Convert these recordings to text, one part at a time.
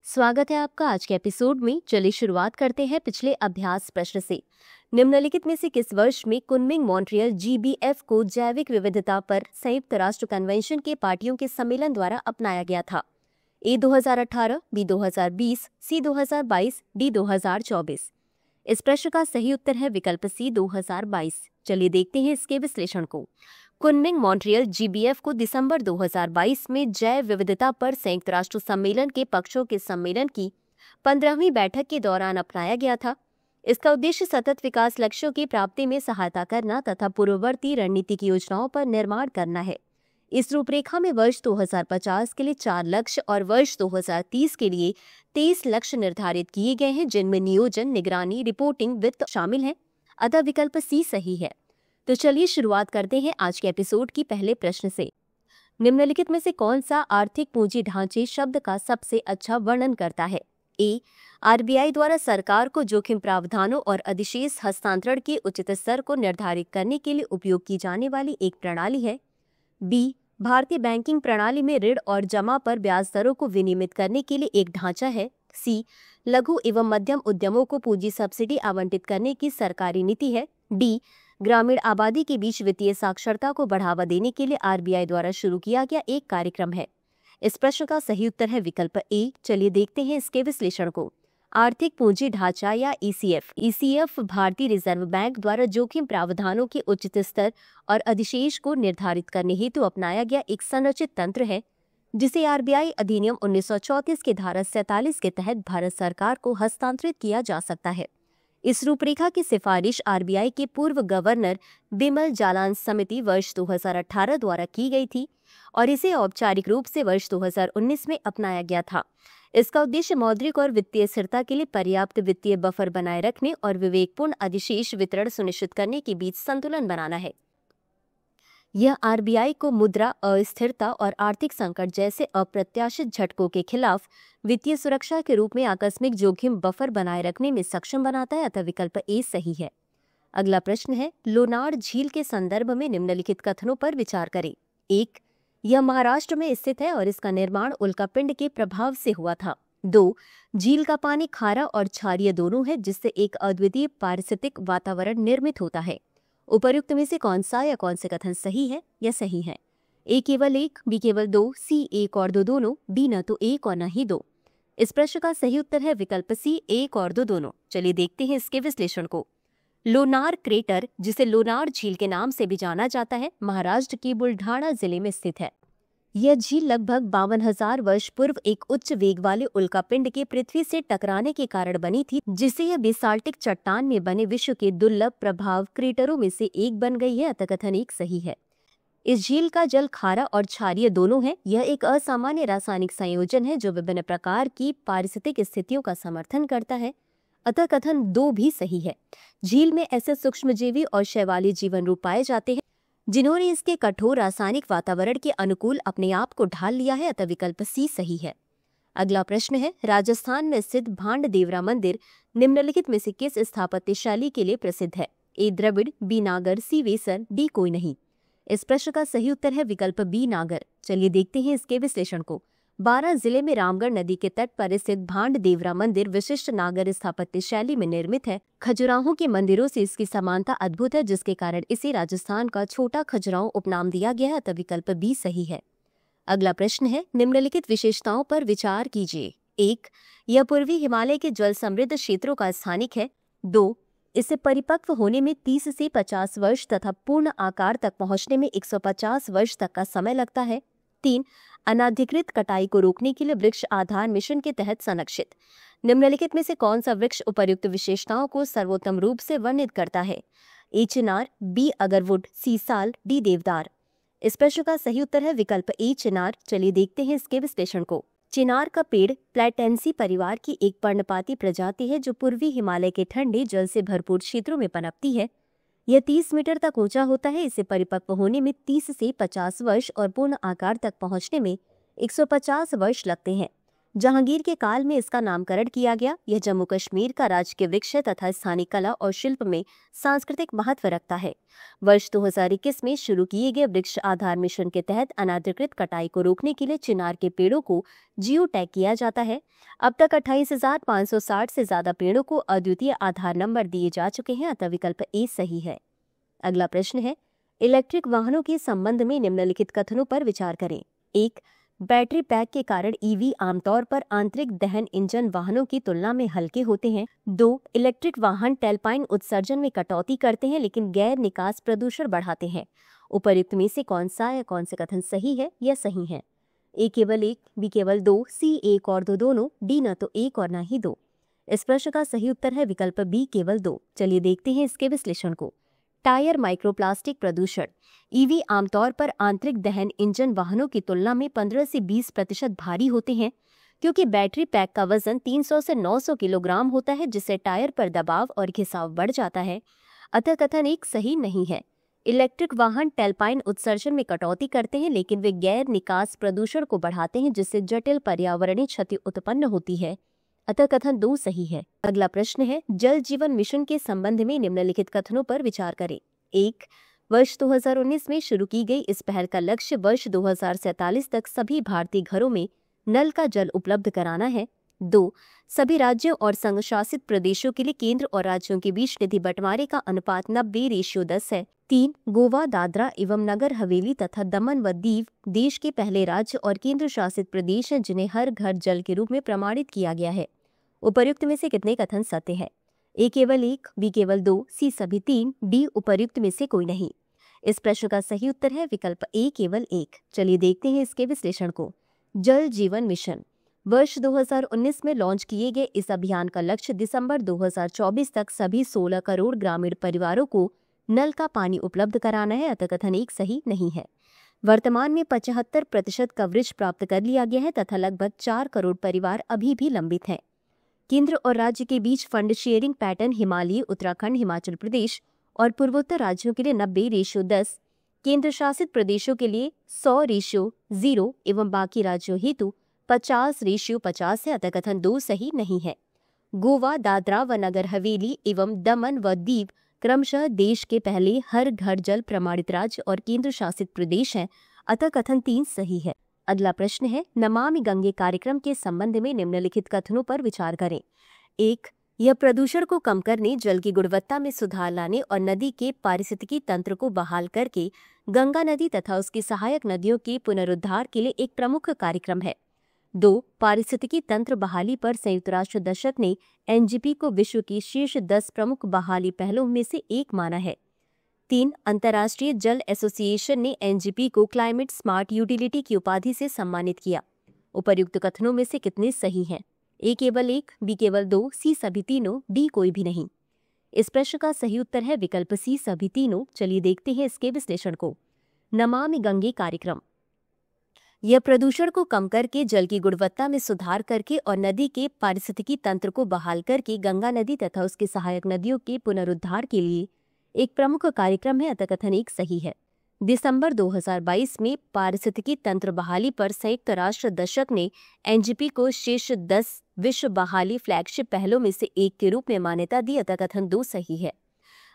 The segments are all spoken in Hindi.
स्वागत है आपका आज के एपिसोड में। चलिए शुरुआत करते हैं पिछले अभ्यास प्रश्न से। निम्नलिखित में से किस वर्ष में कुनमिंग मॉन्ट्रियल GBF को जैविक विविधता पर संयुक्त राष्ट्र कन्वेंशन के पार्टियों के सम्मेलन द्वारा अपनाया गया था? A 2018, B 2020, C 2022, D 2024। इस प्रश्न का सही उत्तर है विकल्प C 2022। चलिए देखते हैं इसके विश्लेषण को। कुनमिंग मॉन्ट्रियल GBF को दिसंबर 2022 में जैव विविधता पर संयुक्त राष्ट्र सम्मेलन के पक्षों के सम्मेलन की 15वीं बैठक के दौरान अपनाया गया था। इसका उद्देश्य सतत विकास लक्ष्यों की प्राप्ति में सहायता करना तथा पूर्ववर्ती रणनीतिक योजनाओं पर निर्माण करना है। इस रूपरेखा में वर्ष 2050 के लिए 4 लक्ष्य और वर्ष 2030 के लिए 23 लक्ष्य निर्धारित किए गए हैं, जिनमें नियोजन, निगरानी, रिपोर्टिंग, वित्त शामिल है। अतः विकल्प C सही है। तो चलिए शुरुआत करते हैं आज के एपिसोड की पहले प्रश्न से। निम्नलिखित में से कौन सा आर्थिक पूंजी ढांचे शब्द का सबसे अच्छा वर्णन करता है? A. RBI द्वारा सरकार को जोखिम प्रावधानों और अधिशेष हस्तांतरण के उचित स्तर को निर्धारित करने के लिए उपयोग की जाने वाली एक प्रणाली है। B. भारतीय बैंकिंग प्रणाली में ऋण और जमा पर ब्याज दरों को विनियमित करने के लिए एक ढांचा है। C. लघु एवं मध्यम उद्यमों को पूंजी सब्सिडी आवंटित करने की सरकारी नीति है। D. ग्रामीण आबादी के बीच वित्तीय साक्षरता को बढ़ावा देने के लिए RBI द्वारा शुरू किया गया एक कार्यक्रम है। इस प्रश्न का सही उत्तर है विकल्प A। चलिए देखते हैं इसके विश्लेषण को। आर्थिक पूंजी ढांचा या ECF भारतीय रिजर्व बैंक द्वारा जोखिम प्रावधानों के उचित स्तर और अधिशेष को निर्धारित करने हेतु अपनाया गया एक संरचित तंत्र है, जिसे RBI अधिनियम 1934 के धारा 47 के तहत भारत सरकार को हस्तांतरित किया जा सकता है। इस रूपरेखा की सिफारिश RBI के पूर्व गवर्नर बिमल जालान समिति वर्ष 2018 द्वारा की गई थी और इसे औपचारिक रूप से वर्ष 2019 में अपनाया गया था। इसका उद्देश्य मौद्रिक और वित्तीय स्थिरता के लिए पर्याप्त वित्तीय बफर बनाए रखने और विवेकपूर्ण अधिशेष वितरण सुनिश्चित करने के बीच संतुलन बनाना है। यह RBI को मुद्रा अस्थिरता और आर्थिक संकट जैसे अप्रत्याशित झटकों के खिलाफ वित्तीय सुरक्षा के रूप में आकस्मिक जोखिम बफर बनाए रखने में सक्षम बनाता है। अतः विकल्प A सही है। अगला प्रश्न है, लोनार झील के संदर्भ में निम्नलिखित कथनों पर विचार करें। 1. यह महाराष्ट्र में स्थित है और इसका निर्माण उल्कापिंड के प्रभाव से हुआ था। 2. झील का पानी खारा और क्षारीय दोनों है, जिससे एक अद्वितीय पारिस्थितिक वातावरण निर्मित होता है। उपर्युक्त में से कौन सा या कौन से कथन सही है या सही है? A केवल 1, B केवल 2, C 1 और 2 दोनों, D न तो 1 और न ही 2। इस प्रश्न का सही उत्तर है विकल्प C 1 और 2 दोनों। चलिए देखते हैं इसके विश्लेषण को। लोनार क्रेटर, जिसे लोनार झील के नाम से भी जाना जाता है, महाराष्ट्र के बुलढाणा जिले में स्थित है। यह झील लगभग 52,000 वर्ष पूर्व एक उच्च वेग वाले उल्कापिंड के पृथ्वी से टकराने के कारण बनी थी, जिससे यह बेसाल्टिक चट्टान में बने विश्व के दुर्लभ प्रभाव क्रेटरों में से एक बन गई है। अतः कथन 1 सही है। इस झील का जल खारा और क्षारीय दोनों है। यह एक असामान्य रासायनिक संयोजन है जो विभिन्न प्रकार की पारिस्थितिक स्थितियों का समर्थन करता है। अतः कथन 2 भी सही है। झील में ऐसे सूक्ष्मजीवी और शैवाली जीवन रूप पाए जाते हैं जिन्होंने इसके कठोर रासायनिक वातावरण के अनुकूल अपने आप को ढाल लिया है। अतः विकल्प C सही है। अगला प्रश्न है, राजस्थान में स्थित भांड देवरा मंदिर निम्नलिखित में से किस स्थापत्य शैली के लिए प्रसिद्ध है? A द्रविड़, B नागर, C वेसर, D कोई नहीं। इस प्रश्न का सही उत्तर है विकल्प B नागर। चलिए देखते हैं इसके विश्लेषण को। 12 जिले में रामगढ़ नदी के तट पर स्थित भांड देवरा मंदिर विशिष्ट नागर स्थापत्य शैली में निर्मित है। खजुराहो के मंदिरों से इसकी समानता अद्भुत है, जिसके कारण इसे राजस्थान का छोटा खजुराहो उपनाम दिया गया है। तब विकल्प B सही है। अगला प्रश्न है, निम्नलिखित विशेषताओं पर विचार कीजिए। 1. यह पूर्वी हिमालय के जल समृद्ध क्षेत्रों का स्थानिक है। 2. इसे परिपक्व होने में 30 से 50 वर्ष तथा पूर्ण आकार तक पहुंचने में 150 वर्ष तक का समय लगता है। 3. अनाधिकृत कटाई को रोकने के लिए वृक्ष आधार मिशन के तहत संरक्षित। निम्नलिखित में से कौन सा वृक्ष उपर्युक्त विशेषताओं को सर्वोत्तम रूप से वर्णित करता है? A Chinar, B agarwood, C साल, D देवदार। इस प्रश्न का सही उत्तर है विकल्प A चिनार। चलिए देखते हैं इसके विश्लेषण को। चिनार का पेड़ प्लेटेंसी परिवार की एक पर्णपाती प्रजाति है जो पूर्वी हिमालय के ठंडे जल से भरपूर क्षेत्रों में पनपती है। यह 30 मीटर तक ऊंचा होता है। इसे परिपक्व होने में 30 से 50 वर्ष और पूर्ण आकार तक पहुंचने में 150 वर्ष लगते हैं। जहांगीर के काल में इसका नामकरण किया गया। यह जम्मू कश्मीर का राजकीय वृक्ष है तथा स्थानीय कला और शिल्प में सांस्कृतिक महत्व रखता है। वर्ष 2021 में शुरू किए गए वृक्ष आधार मिशन के तहत अनाधिकृत कटाई को रोकने के लिए चिनार के पेड़ों को जियो टैग किया जाता है। अब तक 28,560 से ज्यादा पेड़ों को अद्वितीय आधार नंबर दिए जा चुके हैं, अतः विकल्प ए सही है। अगला प्रश्न है, इलेक्ट्रिक वाहनों के संबंध में निम्नलिखित कथनों पर विचार करें। 1. बैटरी पैक के कारण ईवी आमतौर पर आंतरिक दहन इंजन वाहनों की तुलना में हल्के होते हैं। 2. इलेक्ट्रिक वाहन टेलपाइन उत्सर्जन में कटौती करते हैं लेकिन गैर निकास प्रदूषण बढ़ाते हैं। उपर्युक्त में से कौन से कथन सही है या सही है? ए केवल 1, बी केवल 2, सी 1 और 2 दोनों, डी न तो 1 और न ही 2। इस प्रश्न का सही उत्तर है विकल्प बी केवल 2। चलिए देखते हैं इसके विश्लेषण को। टायर माइक्रोप्लास्टिक प्रदूषण। ईवी आमतौर पर आंतरिक दहन इंजन वाहनों की तुलना में 15 से 20% भारी होते हैं। क्योंकि बैटरी पैक का वजन 300 से 900 किलोग्राम होता है, जिससे टायर पर दबाव और घिसाव बढ़ जाता है, अतः कथन एक सही नहीं है। इलेक्ट्रिक वाहन टेलपाइन उत्सर्जन में कटौती करते हैं लेकिन वे गैर निकास प्रदूषण को बढ़ाते हैं, जिससे जटिल पर्यावरणीय क्षति उत्पन्न होती है, अतः कथन 2 सही है। अगला प्रश्न है, जल जीवन मिशन के संबंध में निम्नलिखित कथनों पर विचार करें। 1. वर्ष 2019 में शुरू की गई इस पहल का लक्ष्य वर्ष 2047 तक सभी भारतीय घरों में नल का जल उपलब्ध कराना है। 2. सभी राज्यों और संघ शासित प्रदेशों के लिए केंद्र और राज्यों के बीच निधि बंटवारे का अनुपात 90:10 है। 3. गोवा, दादरा एवं नगर हवेली तथा दमन व दीव देश के पहले राज्य और केंद्र शासित प्रदेश हैं जिन्हें हर घर जल के रूप में प्रमाणित किया गया है। उपर्युक्त में से कितने कथन सत्य है? ए केवल 1, बी केवल 2, सी सभी 3, डी उपर्युक्त में से कोई नहीं। इस प्रश्न का सही उत्तर है विकल्प ए केवल 1। चलिए देखते हैं इसके विश्लेषण को। जल जीवन मिशन। वर्ष 2019 में लॉन्च किए गए इस अभियान का लक्ष्य दिसंबर 2024 तक सभी 16 करोड़ ग्रामीण परिवारों को नल का पानी उपलब्ध कराना है, अतः कथन एक सही नहीं है। वर्तमान में 75% कवरेज प्राप्त कर लिया गया है तथा लगभग 4 करोड़ परिवार अभी भी लंबित हैं। केंद्र और राज्य के बीच फंड शेयरिंग पैटर्न हिमालयी उत्तराखंड, हिमाचल प्रदेश और पूर्वोत्तर राज्यों के लिए 90:10, केंद्र शासित प्रदेशों के लिए 100:0 एवं बाकी राज्यों हेतु 50:50 है, अतः कथन 2 सही नहीं है। गोवा, दादरा व नगर हवेली एवं दमन व दीव क्रमशः देश के पहले हर घर जल प्रमाणित राज्य और केंद्र शासित प्रदेश हैं, अतः कथन 3 सही है। अगला प्रश्न है, नमामि गंगे कार्यक्रम के संबंध में निम्नलिखित कथनों पर विचार करें। 1. यह प्रदूषण को कम करने, जल की गुणवत्ता में सुधार लाने और नदी के पारिस्थितिकी तंत्र को बहाल करके गंगा नदी तथा उसकी सहायक नदियों के पुनरुद्धार के लिए एक प्रमुख कार्यक्रम है। 2. पारिस्थितिकी तंत्र बहाली पर संयुक्त राष्ट्र दशक ने एनजीपी को विश्व की शीर्ष 10 प्रमुख बहाली पहलों में से एक माना है। 3. अंतर्राष्ट्रीय जल एसोसिएशन ने एनजीपी को क्लाइमेट स्मार्ट यूटिलिटी की उपाधि से सम्मानित किया। उपर्युक्त कथनों में से कितने सही हैं? ए केवल 1, बी केवल 2, सी सभी तीनों, डी कोई भी नहीं। इस प्रश्न का सही उत्तर है विकल्प सी सभी तीनों। चलिए देखते हैं इसके विश्लेषण को। नमामि गंगे कार्यक्रम। यह प्रदूषण को कम करके, जल की गुणवत्ता में सुधार करके और नदी के पारिस्थितिकी तंत्र को बहाल करके गंगा नदी तथा उसकी सहायक नदियों के पुनरुद्धार के लिए एक प्रमुख कार्यक्रम है, अतः कथन एक सही है। दिसंबर 2022 में पारिस्थितिकी तंत्र बहाली पर संयुक्त राष्ट्र दशक ने एनजीपी को शीर्ष 10 विश्व बहाली फ्लैगशिप पहलों में से एक के रूप में मान्यता दी, अतः कथन 2 सही है।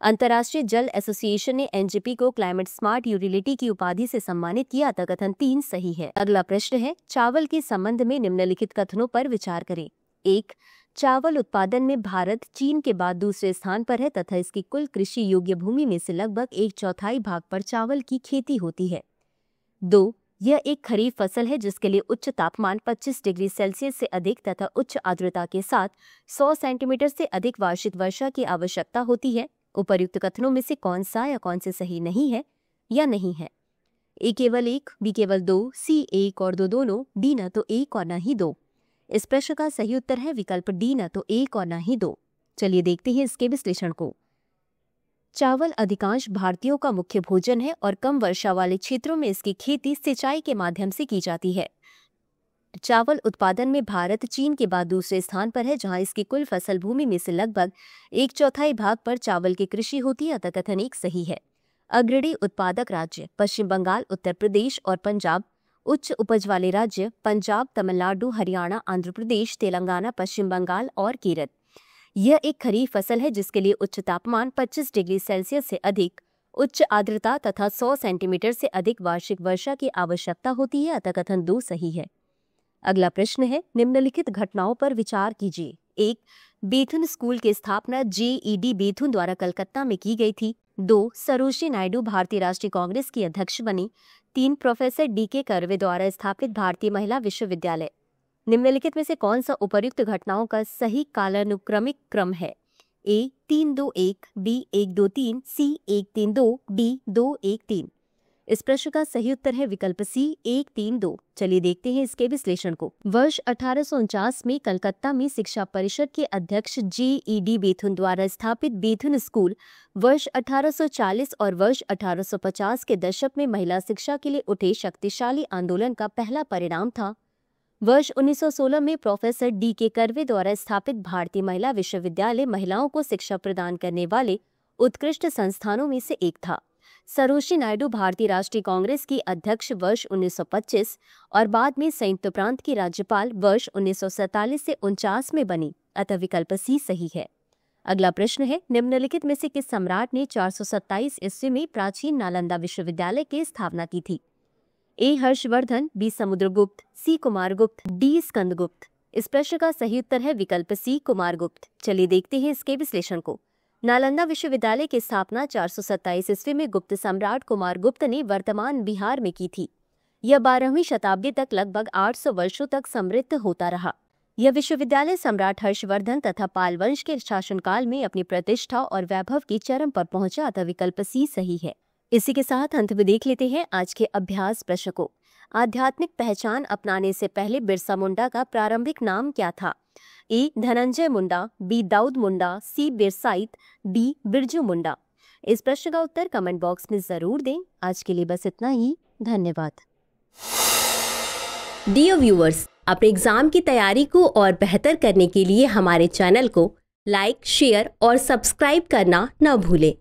अंतर्राष्ट्रीय जल एसोसिएशन ने एनजीपी को क्लाइमेट स्मार्ट यूटिलिटी की उपाधि से सम्मानित किया, अतः कथन 3 सही है। अगला प्रश्न है, चावल के संबंध में निम्नलिखित कथनों पर विचार करें। 1. चावल उत्पादन में भारत चीन के बाद दूसरे स्थान पर है तथा इसकी कुल कृषि योग्य भूमि में से लगभग 1/4 भाग पर चावल की खेती होती है। 2. यह एक खरीफ फसल है जिसके लिए उच्च तापमान 25 डिग्री सेल्सियस से अधिक तथा उच्च आर्द्रता के साथ 100 सेंटीमीटर से अधिक वार्षिक वर्षा की आवश्यकता होती है। उपर्युक्त कथनों में से कौन से सही नहीं है या नहीं है? ए केवल 1, बी केवल 2, सी 1 और 2 दोनों, डी न तो 1 और न ही 2। इस प्रश्न का सही उत्तर है विकल्प डी न तो 1 और न ही 2। चलिए देखते हैं इसके विश्लेषण को। चावल अधिकांश भारतीयों का मुख्य भोजन है और कम वर्षा वाले क्षेत्रों में इसकी खेती सिंचाई के माध्यम से की जाती है। चावल उत्पादन में भारत चीन के बाद दूसरे स्थान पर है, जहां इसकी कुल फसल भूमि में से लगभग 1/4 भाग पर चावल की कृषि होती है, अतः कथन एक सही है। अग्रणी उत्पादक राज्य पश्चिम बंगाल, उत्तर प्रदेश और पंजाब उच्च उपज वाले राज्य पंजाब, तमिलनाडु, हरियाणा, आंध्र प्रदेश, तेलंगाना, पश्चिम बंगाल और केरल। यह एक खरीफ फसल है जिसके लिए उच्च तापमान 25 डिग्री सेल्सियस से अधिक, उच्च आर्द्रता तथा 100 सेंटीमीटर से अधिक वार्षिक वर्षा की आवश्यकता होती है। अतः कथन 2 सही है। अगला प्रश्न है, निम्नलिखित घटनाओं पर विचार कीजिए। 1. बेथुन स्कूल की स्थापना JED बेथुन द्वारा कलकत्ता में की गई थी। 2. सरोजिनी नायडू भारतीय राष्ट्रीय कांग्रेस की अध्यक्ष बनी। 3. प्रोफेसर DK कर्वे द्वारा स्थापित भारतीय महिला विश्वविद्यालय। निम्नलिखित में से कौन सा उपर्युक्त घटनाओं का सही कालानुक्रमिक क्रम है? A 3-2-1, B 1-2-3, C 1-3-2, D 2-1-3। इस प्रश्न का सही उत्तर है विकल्प C 1-3-2। चलिए देखते हैं इसके विश्लेषण को। वर्ष 1849 में कलकत्ता में शिक्षा परिषद के अध्यक्ष JED बेथुन द्वारा स्थापित बेथुन स्कूल वर्ष 1840 और वर्ष 1850 के दशक में महिला शिक्षा के लिए उठे शक्तिशाली आंदोलन का पहला परिणाम था। वर्ष 1916 में प्रोफेसर DK कर्वे द्वारा स्थापित भारतीय महिला विश्वविद्यालय महिलाओं को शिक्षा प्रदान करने वाले उत्कृष्ट संस्थानों में से एक था। सरोजिनी नायडू भारतीय राष्ट्रीय कांग्रेस की अध्यक्ष वर्ष 1925 और बाद में संयुक्त प्रांत की राज्यपाल वर्ष 1947 से 49 में बनी। अतः विकल्प C सही है। अगला प्रश्न है, निम्नलिखित में से किस सम्राट ने 427 ईस्वी में प्राचीन नालंदा विश्वविद्यालय की स्थापना की थी? A Harshvardhan, B Samudragupta, C Kumaragupta, D Skandagupta. इस प्रश्न का सही उत्तर है विकल्प C कुमारगुप्त। चलिए देखते हैं इसके विश्लेषण को। नालंदा विश्वविद्यालय की स्थापना 427 ईस्वी में गुप्त सम्राट कुमारगुप्त ने वर्तमान बिहार में की थी। यह 12वीं शताब्दी तक लगभग 800 वर्षों तक समृद्ध होता रहा। यह विश्वविद्यालय सम्राट हर्षवर्धन तथा पाल वंश के शासनकाल में अपनी प्रतिष्ठा और वैभव की चरम पर पहुंचा। अतः विकल्प C सही है। इसी के साथ अंत में देख लेते हैं आज के अभ्यास प्रश्न को। आध्यात्मिक पहचान अपनाने से पहले बिरसा मुंडा का प्रारंभिक नाम क्या था? A Dhananjay Munda, B Dawood Munda, C Birsait, D Birju मुंडा। इस प्रश्न का उत्तर कमेंट बॉक्स में जरूर दें। आज के लिए बस इतना ही। धन्यवाद। डियर व्यूअर्स, अपने एग्जाम की तैयारी को और बेहतर करने के लिए हमारे चैनल को लाइक, शेयर और सब्सक्राइब करना न भूलें।